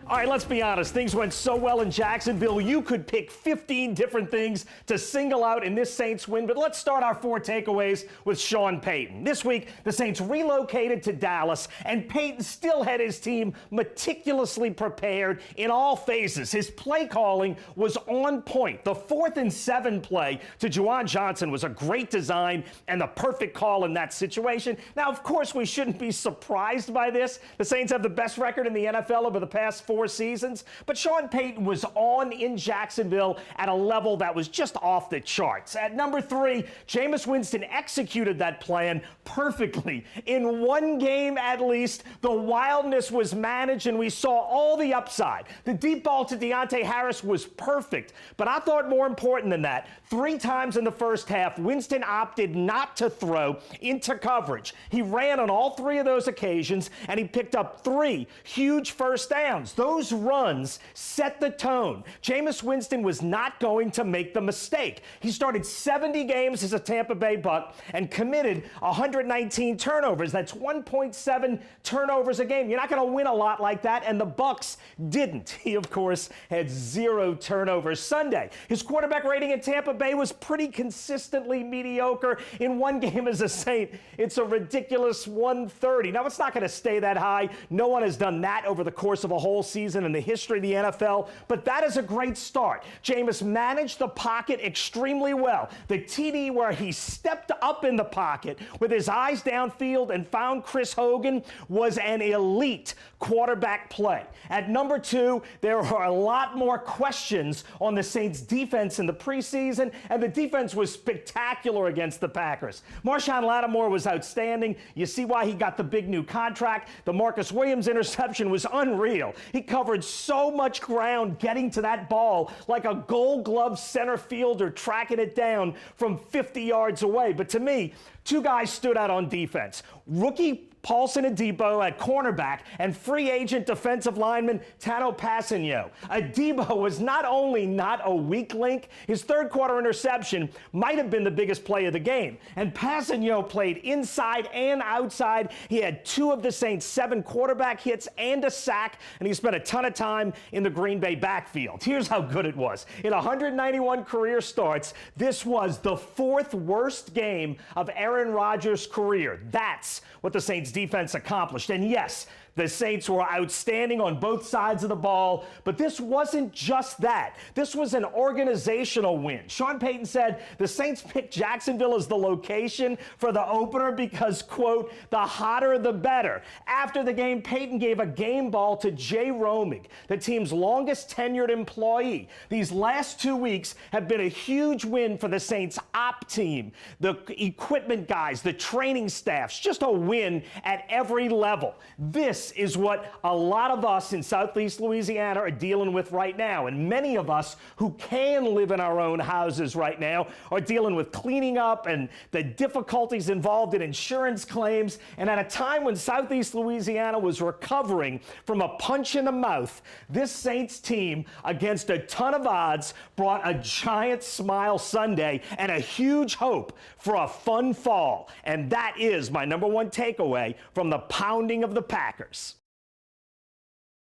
All right, let's be honest. Things went so well in Jacksonville, you could pick 15 different things to single out in this Saints win. But let's start our 4 takeaways with Sean Payton. This week, the Saints relocated to Dallas, and Payton still had his team meticulously prepared in all phases. His play calling was on point. The 4th and 7 play to Juwan Johnson was a great design and the perfect call in that situation. Now, of course, we shouldn't be surprised by this. The Saints have the best record in the NFL over the past 4 seasons, but Sean Payton was on in Jacksonville at a level that was just off the charts. At number 3, Jameis Winston executed that plan perfectly. In one game at least, the wildness was managed and we saw all the upside. The deep ball to Deontay Harris was perfect, but I thought more important than that, 3 times in the first half, Winston opted not to throw into coverage. He ran on all 3 of those occasions and he picked up 3 huge first downs. Those runs set the tone. Jameis Winston was not going to make the mistake. He started 70 games as a Tampa Bay Buck and committed 119 turnovers. That's 1.7 turnovers a game. You're not going to win a lot like that, and the Bucks didn't. He, of course, had 0 turnovers Sunday. His quarterback rating in Tampa Bay was pretty consistently mediocre. In one game as a Saint, it's a ridiculous 130. Now, it's not going to stay that high. No one has done that over the course of a whole season in the history of the NFL, but that is a great start. Jameis managed the pocket extremely well. The TD where he stepped up in the pocket with his eyes downfield and found Chris Hogan was an elite quarterback play. At number 2, there are a lot more questions on the Saints defense in the preseason, and the defense was spectacular against the Packers. Marshawn Lattimore was outstanding. You see why he got the big new contract. The Marcus Williams interception was unreal. He covered so much ground getting to that ball like a Gold Glove center fielder tracking it down from 50 yards away. But to me, 2 guys stood out on defense. Rookie Paulson Adebo at cornerback and free agent defensive lineman Tano Passanio. Adebo was not only not a weak link, his 3rd quarter interception might have been the biggest play of the game. And Passanio played inside and outside. He had 2 of the Saints' 7 quarterback hits and a sack, and he spent a ton of time in the Green Bay backfield. Here's how good it was. In 191 career starts, this was the 4th worst game of Aaron Rodgers' career. That's what the Saints defense accomplished. And yes, the Saints were outstanding on both sides of the ball, but this wasn't just that. This was an organizational win. Sean Payton said the Saints picked Jacksonville as the location for the opener because, quote, the hotter the better. After the game, Payton gave a game ball to Jay Romig, the team's longest tenured employee. These last 2 weeks have been a huge win for the Saints op team, the equipment guys, the training staffs, just a win at every level. This is what a lot of us in Southeast Louisiana are dealing with right now. And many of us who can live in our own houses right now are dealing with cleaning up and the difficulties involved in insurance claims. And at a time when Southeast Louisiana was recovering from a punch in the mouth, this Saints team, against a ton of odds, brought a giant smile Sunday and a huge hope for a fun fall. And that is my number 1 takeaway from the pounding of the Packers.